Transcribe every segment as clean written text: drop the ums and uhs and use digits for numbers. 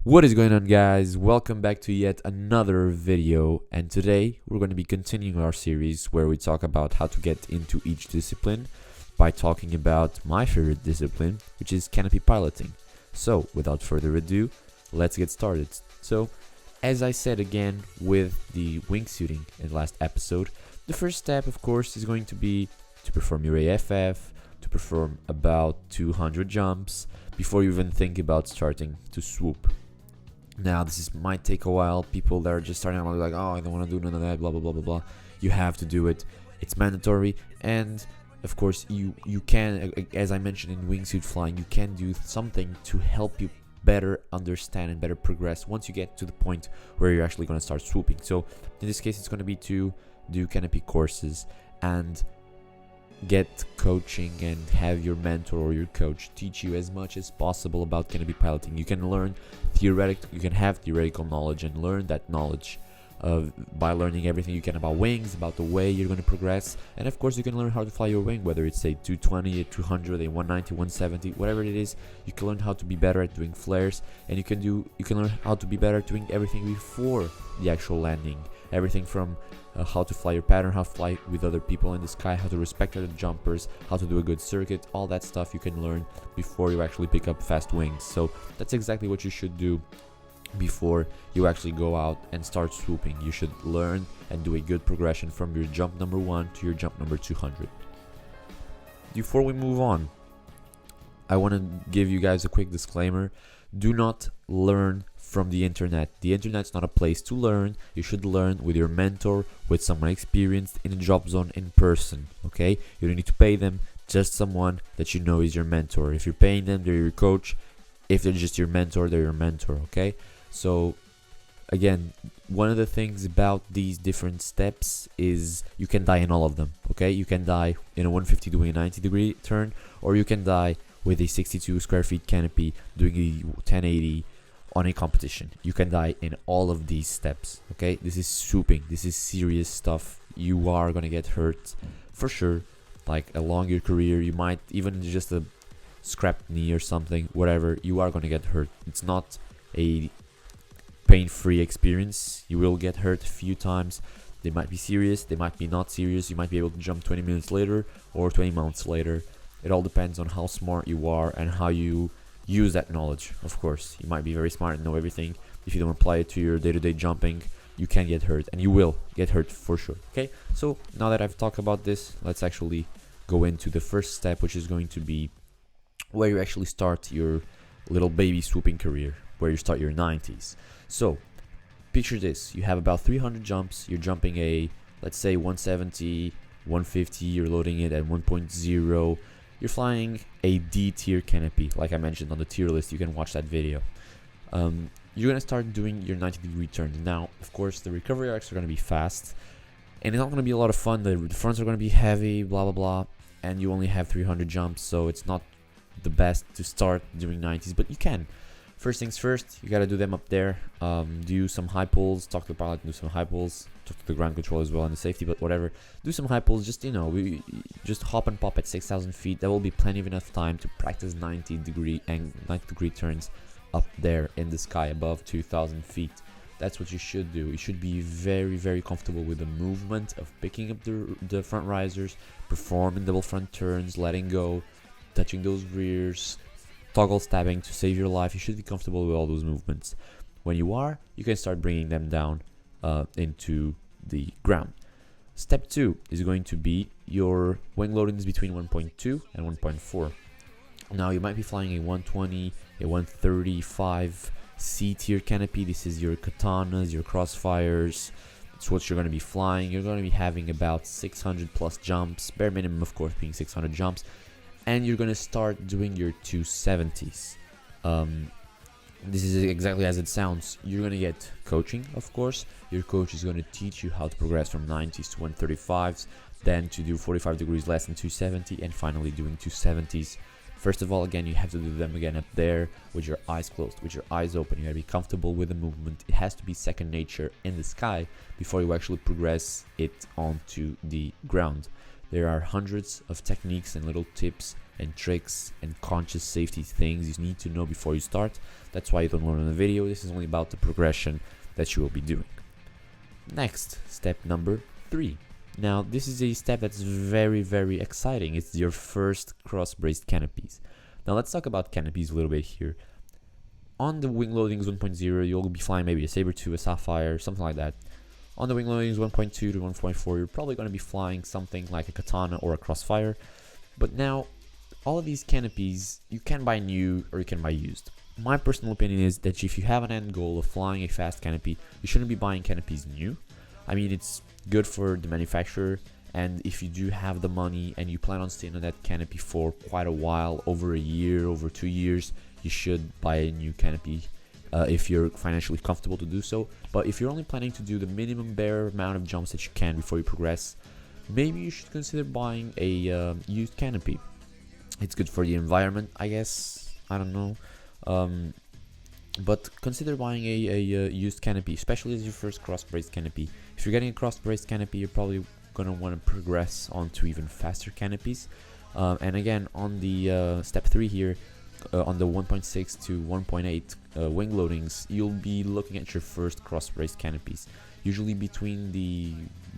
What is going on, guys? Welcome back to yet another video, and today we're going to be continuing our series where we talk about how to get into each discipline by talking about my favorite discipline, which is canopy piloting. So without further ado, let's get started. So as I said again with the wingsuiting in the last episode, the first step of course is going to be to perform your AFF, to perform about 200 jumps before you even think about starting to swoop. Now, might take a while. People that are just starting out are like, oh, I don't want to do none of that, blah, blah, blah, blah, blah. You have to do it. It's mandatory. And, of course, you can, as I mentioned in wingsuit flying, you can do something to help you better understand and better progress once you get to the point where you're actually going to start swooping. So, in this case, it's going to be to do canopy courses and get coaching and have your mentor or your coach teach you as much as possible about canopy piloting. You can have theoretical knowledge and learn that knowledge by learning everything you can about wings, about the way you're going to progress, and of course you can learn how to fly your wing, whether it's a 220, a 200, a 190, 170, whatever it is. You can learn how to be better at doing flares, and you can learn how to be better at doing everything before the actual landing. Everything from how to fly your pattern, how to fly with other people in the sky, how to respect other jumpers, how to do a good circuit, all that stuff you can learn before you actually pick up fast wings. So that's exactly what you should do before you actually go out and start swooping. You should learn and do a good progression from your jump number 1 to your jump number 200. Before we move on, I want to give you guys a quick disclaimer. Do not learn from the internet. The internet's not a place to learn. You should learn with your mentor, with someone experienced in a job zone in person, okay? You don't need to pay them, just someone that you know is your mentor. If you're paying them, they're your coach. If they're just your mentor, they're your mentor, okay? So again, one of the things about these different steps is you can die in all of them, okay? You can die in a 150 doing a 90-degree turn, or you can die with a 62 square feet canopy doing a 1080 on a competition. You can die in all of these steps, okay? This is swooping. This is serious stuff. You are gonna get hurt for sure. Like along your career, you might even just a scrapped knee or something, whatever, you are gonna get hurt. It's not a pain-free experience. You will get hurt a few times. They might be serious, they might be not serious. You might be able to jump 20 minutes later or 20 months later. It all depends on how smart you are and how you use that knowledge. Of course, you might be very smart and know everything. If you don't apply it to your day-to-day jumping, you can get hurt, and you will get hurt for sure. Okay, so now that I've talked about this, let's actually go into the first step, which is going to be where you actually start your little baby swooping career, where you start your 90s. So picture this: you have about 300 jumps. You're jumping a, let's say, 170, 150. You're loading it at 1.0. You're flying a D tier canopy, like I mentioned on the tier list. You can watch that video. You're gonna start doing your 90-degree turns. Now, of course, the recovery arcs are gonna be fast, and it's not gonna be a lot of fun. The fronts are gonna be heavy, blah blah blah, and you only have 300 jumps, so it's not the best to start doing 90s, but you can. First things first, you gotta do them up there. Do some high pulls, talk to the pilot, do some high pulls, talk to the ground control as well and the safety, but whatever. Do some high pulls, just, we just hop and pop at 6,000 feet. There will be plenty of enough time to practice 90-degree turns up there in the sky above 2,000 feet. That's what you should do. You should be very, very comfortable with the movement of picking up the front risers, performing double front turns, letting go, touching those rears, toggle stabbing to save your life. You should be comfortable with all those movements. When you are, you can start bringing them down into the ground. Step 2 is going to be your wing loadings between 1.2 and 1.4. Now you might be flying a 120, a 135 C tier canopy. This is your katanas, your crossfires. It's what you're going to be flying. You're going to be having about 600 plus jumps, bare minimum of course being 600 jumps. And you're going to start doing your 270s. This is exactly as it sounds. You're going to get coaching, of course. Your coach is going to teach you how to progress from 90s to 135s, then to do 45 degrees less than 270, and finally doing 270s. First of all, again, you have to do them again up there with your eyes closed, with your eyes open. You got to be comfortable with the movement. It has to be second nature in the sky before you actually progress it onto the ground. There are hundreds of techniques and little tips and tricks and conscious safety things you need to know before you start. That's why you don't learn in the video. This is only about the progression that you will be doing. Next, step number 3. Now, this is a step that's very, very exciting. It's your first cross-braced canopies. Now, let's talk about canopies a little bit here. On the wing loadings 1.0, you'll be flying maybe a Saber-2, a Sapphire, something like that. On the wing loadings 1.2 to 1.4, you're probably going to be flying something like a Katana or a Crossfire. But now, all of these canopies, you can buy new or you can buy used. My personal opinion is that if you have an end goal of flying a fast canopy, you shouldn't be buying canopies new. I mean, it's good for the manufacturer, and if you do have the money and you plan on staying on that canopy for quite a while, over a year, over 2 years, you should buy a new canopy if you're financially comfortable to do so. But if you're only planning to do the minimum bare amount of jumps that you can before you progress, maybe you should consider buying a used canopy. It's good for the environment, I guess. I don't know. But consider buying a used canopy, especially as your first cross-braced canopy. If you're getting a cross-braced canopy, you're probably going to want to progress onto even faster canopies. And again, on the step 3 here, on the 1.6 to 1.8 wing loadings, you'll be looking at your first cross-braced canopies, usually between the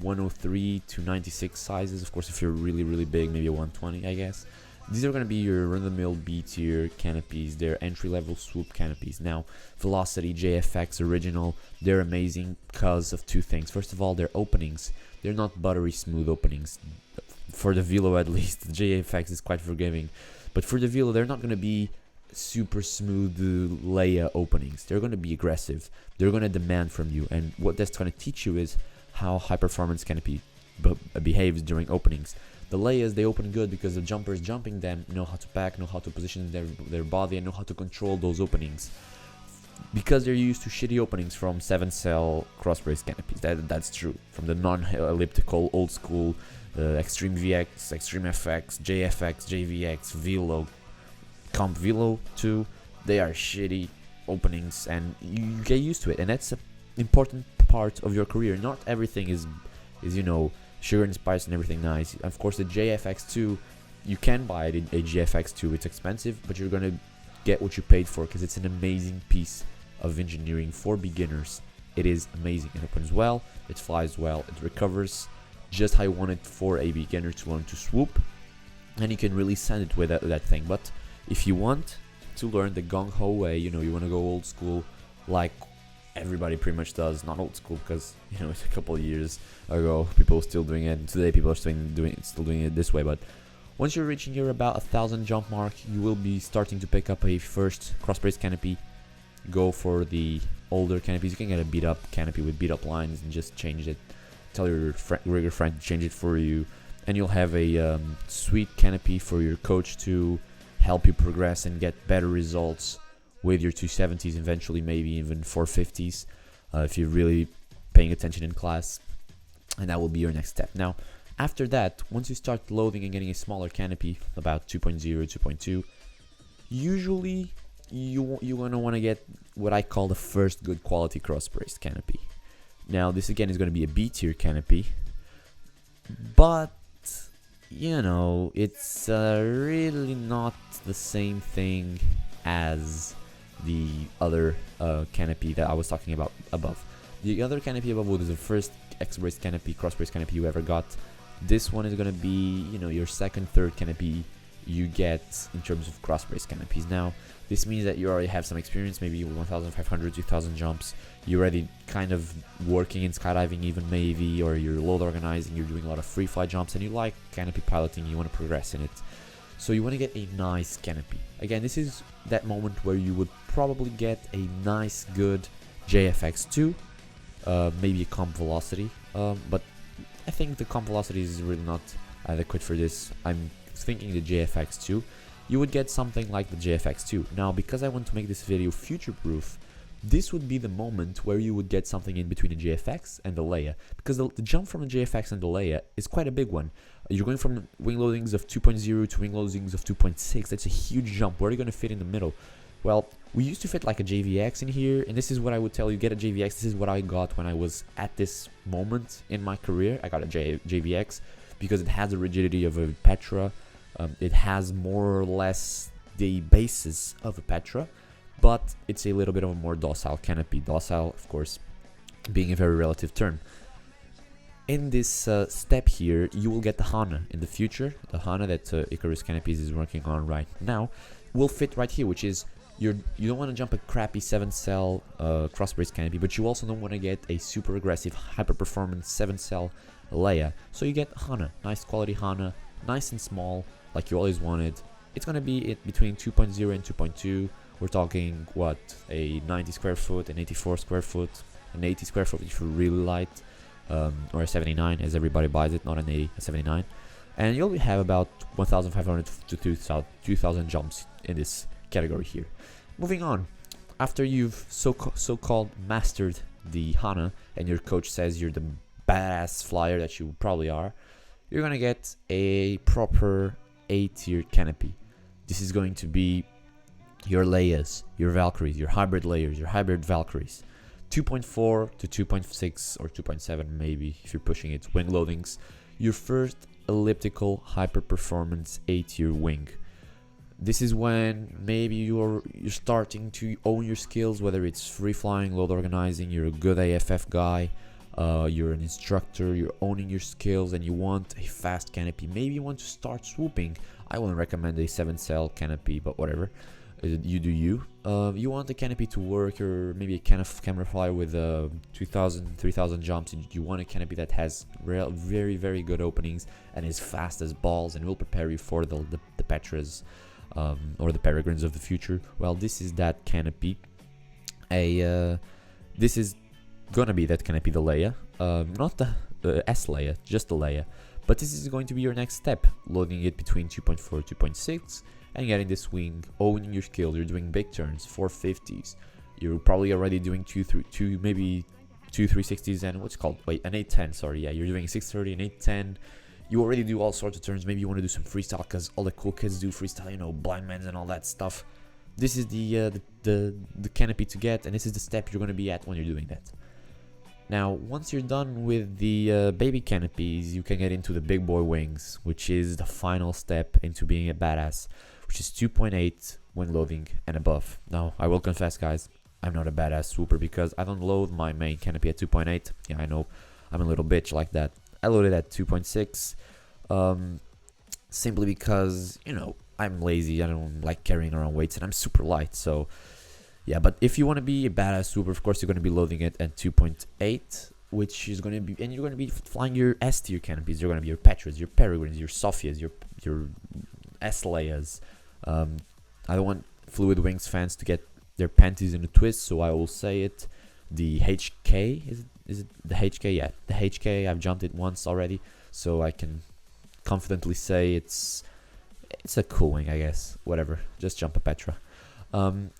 103 to 96 sizes. Of course, if you're really, really big, maybe a 120, I guess. These are going to be your run-of-the-mill B-tier canopies. They're entry-level swoop canopies. Now, Velocity, JFX, Original, they're amazing because of 2 things. First of all, their openings. They're not buttery smooth openings. For the Velo, at least, the JFX is quite forgiving. But for the Velo, they're not going to be super smooth Leia openings. They're going to be aggressive. They're going to demand from you. And what that's going to teach you is how high-performance canopy behaves during openings. The Leias, they open good because the jumpers jumping them know how to pack, know how to position their body, and know how to control those openings. Because they're used to shitty openings from 7-cell cross-brace canopies. That's true. From the non-elliptical, old school, Extreme VX, Extreme FX, JFX, JVX, Velo, Comp Velo 2, they are shitty openings, and you get used to it. And that's an important part of your career. Not everything is you know, sugar and spice and everything nice. Of course, the JFX2, you can buy it in a JFX2. It's expensive, but you're gonna get what you paid for because it's an amazing piece of engineering for beginners. It is amazing. It opens well, it flies well, it recovers just how you want it for a beginner to learn to swoop, and you can really send it with that thing. But if you want to learn the gung-ho way, you know, you want to go old school like everybody pretty much does. Not old school because, you know, it's a couple of years ago people were still doing it, and today people are still doing it this way. But once you're reaching your about 1,000 jump mark, you will be starting to pick up a first cross-brace canopy. Go for the older canopies. You can get a beat up canopy with beat up lines and just change it. Tell your rigger friend to change it for you, and you'll have a sweet canopy for your coach to help you progress and get better results with your 270s, eventually maybe even 450s if you're really paying attention in class. And that will be your next step. Now, after that, once you start loading and getting a smaller canopy, about 2.0, 2.2, usually you're going to want to get what I call the first good quality cross-braced canopy. Now, this again is going to be a B-tier canopy, but, you know, it's really not the same thing as the other canopy that I was talking about above. The other canopy above was the first X-braced canopy, cross-braced canopy you ever got. This one is going to be, you know, your second, third canopy you get in terms of cross-braced canopies. Now, this means that you already have some experience, maybe 1,500, 2,000 jumps. You're already kind of working in skydiving even maybe, or you're load organizing, you're doing a lot of free fly jumps, and you like canopy piloting, you want to progress in it. So you want to get a nice canopy. Again, this is that moment where you would probably get a nice, good JFX2, maybe a comp velocity, but I think the comp velocity is really not adequate for this. I'm thinking the JFX2. You would get something like the JFX2. Now, because I want to make this video future-proof, this would be the moment where you would get something in between the JFX and the Leia, because the jump from the JFX and the Leia is quite a big one. You're going from wing loadings of 2.0 to wing loadings of 2.6. That's a huge jump. Where are you going to fit in the middle? Well, we used to fit like a JVX in here, and this is what I would tell you, get a JVX. This is what I got when I was at this moment in my career. I got a JVX because it has the rigidity of a Petra. It has more or less the basis of a Petra, but it's a little bit of a more docile canopy. Docile, of course, being a very relative term. In this step here, you will get the Hana in the future. The Hana that Icarus Canopies is working on right now will fit right here, which is you don't want to jump a crappy 7-cell crossbrace canopy, but you also don't want to get a super aggressive, hyper-performance 7-cell Leia. So you get Hana, nice quality Hana, nice and small, like you always wanted. It's going to be between 2.0 and 2.2. We're talking, what, a 90 square foot, an 84 square foot, an 80 square foot if you're really light. Or a 79 as everybody buys it, not a 79, and you'll have about 1,500 to 2,000 jumps in this category here. Moving on, after you've so-called mastered the Hana and your coach says you're the badass flyer that you probably are, you're gonna get a proper A-tier canopy. This is going to be your Leias, your Valkyries, your hybrid Layers, your hybrid Valkyries. 2.4 to 2.6 or 2.7 maybe if you're pushing it, wing loadings. Your first elliptical hyper performance A-tier wing. This is when maybe you're starting to own your skills, whether it's free flying, load organizing, you're a good AFF guy, you're an instructor, you're owning your skills and you want a fast canopy. Maybe you want to start swooping. I wouldn't recommend a 7-cell canopy, but whatever. You do you. You want the canopy to work, or maybe a camera flyer with 2,000, 3,000 jumps. You want a canopy that has very, very good openings and is fast as balls and will prepare you for the Petras or the Peregrines of the future. Well, this is that canopy. This is gonna be that canopy, the Leia, not the S Leia, just the Leia. But this is going to be your next step, loading it between 2.4 and 2.6. And getting this wing, owning your skills. You're doing big turns, 450s. You're probably already doing maybe two 360s and what's called, wait, an 810, sorry, yeah, you're doing 630 and 810. You already do all sorts of turns. Maybe you want to do some freestyle because all the cool kids do freestyle, you know, blind mans and all that stuff. This is the canopy to get, and this is the step you're going to be at when you're doing that. Now, once you're done with the baby canopies, you can get into the big boy wings, which is the final step into being a badass, which is 2.8 when loading and above. Now, I will confess, guys, I'm not a badass swooper because I don't load my main canopy at 2.8. Yeah, I know, I'm a little bitch like that. I loaded at 2.6, simply because, you know, I'm lazy. I don't like carrying around weights, and I'm super light, so... Yeah, but if you want to be a badass swooper, of course, you're going to be loading it at 2.8, which is going to be... And you're going to be flying your S-tier canopies. You're going to be your Petras, your Peregrines, your Sophias, your S-Leias. I don't want Fluid Wings fans to get their panties in a twist, so I will say it. The HK, is it the HK? Yeah, the HK, I've jumped it once already, so I can confidently say it's a cool wing, I guess. Whatever, just jump a Petra.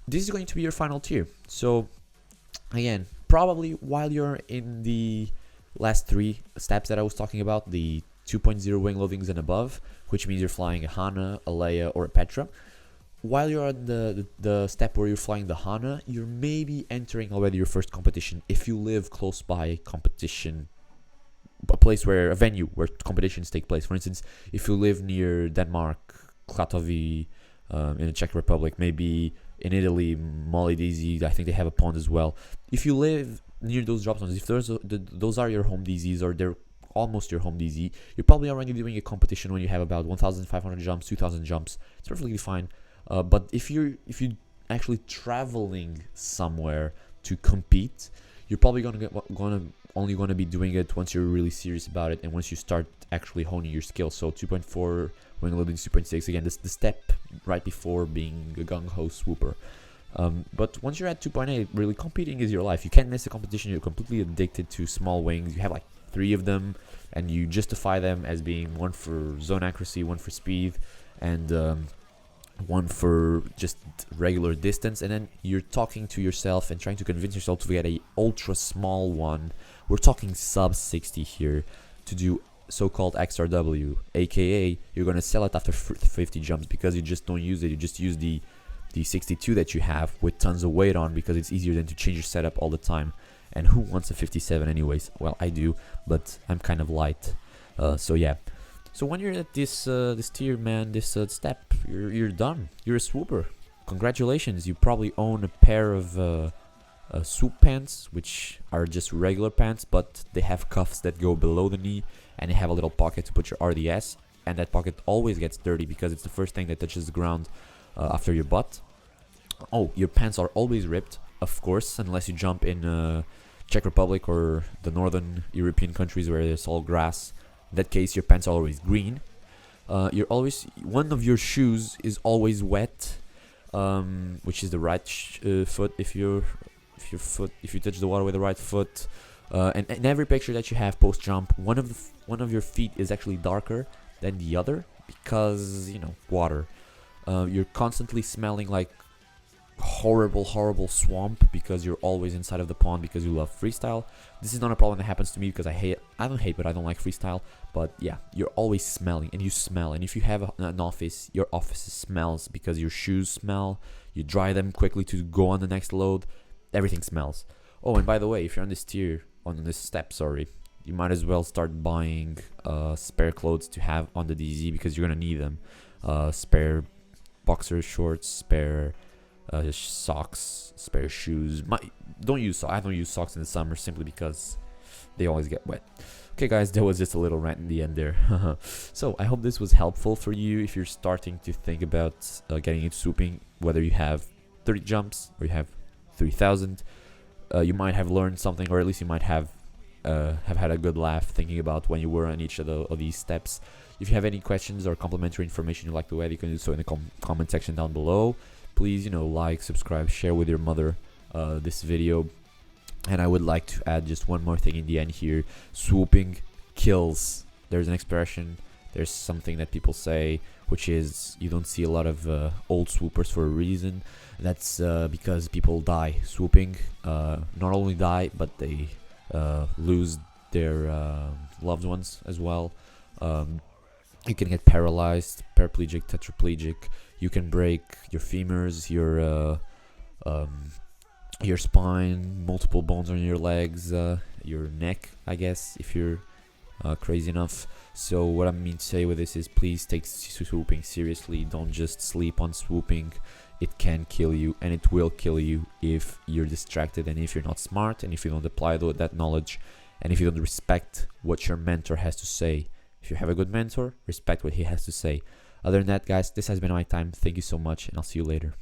This is going to be your final tier. So again, probably while you're in the last 3 steps that I was talking about, the 2.0 wing loadings and above, which means you're flying a Hana, a Leia, or a Petra. While you're on the step where you're flying the Hana, you're maybe entering already your first competition if you live close by a competition, a place where a venue where competitions take place. For instance, if you live near Denmark, Klatovy, in the Czech Republic, maybe in Italy, Molly DZ, I think they have a pond as well. If you live near those drop zones, if those are your home DZs or they're almost your home DZ, you're probably already doing a competition when you have about 1,500 jumps, 2,000 jumps. It's perfectly fine. But if you're actually traveling somewhere to compete, you're probably only gonna be doing it once you're really serious about it and once you start actually honing your skills. So 2.4 wing loading, 2.6, again, this the step right before being a gung-ho swooper. But once you're at 2.8, really competing is your life. You can't miss a competition. You're completely addicted to small wings. You have like 3 of them, and you justify them as being one for zone accuracy, one for speed, and one for just regular distance. And then you're talking to yourself and trying to convince yourself to get a ultra small one. We're talking sub 60 here to do so-called XRW, aka you're gonna sell it after 50 jumps because you just don't use it. You just use the 62 that you have with tons of weight on because it's easier than to change your setup all the time. And who wants a 57 anyways? Well, I do, but I'm kind of light. So yeah, So when you're at this tier, man, this step, you're done. You're a swooper. Congratulations, you probably own a pair of swoop pants, which are just regular pants, but they have cuffs that go below the knee, and they have a little pocket to put your RDS, and that pocket always gets dirty because it's the first thing that touches the ground after your butt. Oh, your pants are always ripped, of course, unless you jump in Czech Republic or the northern European countries where it's all grass. In that case, your pants are always green. One of your shoes is always wet, which is the right foot. If you touch the water with the right foot, and in every picture that you have post jump, one of your feet is actually darker than the other because water. You're constantly smelling like horrible swamp because you're always inside of the pond because you love freestyle. This is not a problem that happens to me because I don't like freestyle, but yeah, you're always smelling, and you smell, and if you have an office, your office smells because your shoes smell. You dry them quickly to go on the next load. Everything smells. Oh, and by the way, if you're on this tier, on this step, sorry, you might as well start buying spare clothes to have on the DZ because you're gonna need them. Spare boxer shorts, spare socks, spare shoes. I don't use socks in the summer simply because they always get wet. Okay guys, that was just a little rant in the end there. So I hope this was helpful for you if you're starting to think about getting into swooping, whether you have 30 jumps or you have 3,000. You might have learned something, or at least you might have had a good laugh thinking about when you were on each of these steps. If you have any questions or complimentary information you'd like to add, you can do so in the comment section down below. Please, like, subscribe, share with your mother this video. And I would like to add just one more thing in the end here. Swooping kills. There's an expression, there's something that people say, which is you don't see a lot of old swoopers for a reason. That's because people die swooping. Not only die, but they lose their loved ones as well. You can get paralyzed, paraplegic, tetraplegic. You can break your femurs, your spine, multiple bones on your legs, your neck, I guess, if you're crazy enough. So what I mean to say with this is, please take swooping seriously. Don't just sleep on swooping. It can kill you, and it will kill you if you're distracted, and if you're not smart, and if you don't apply that knowledge, and if you don't respect what your mentor has to say. If you have a good mentor, respect what he has to say. Other than that, guys, this has been my time. Thank you so much, and I'll see you later.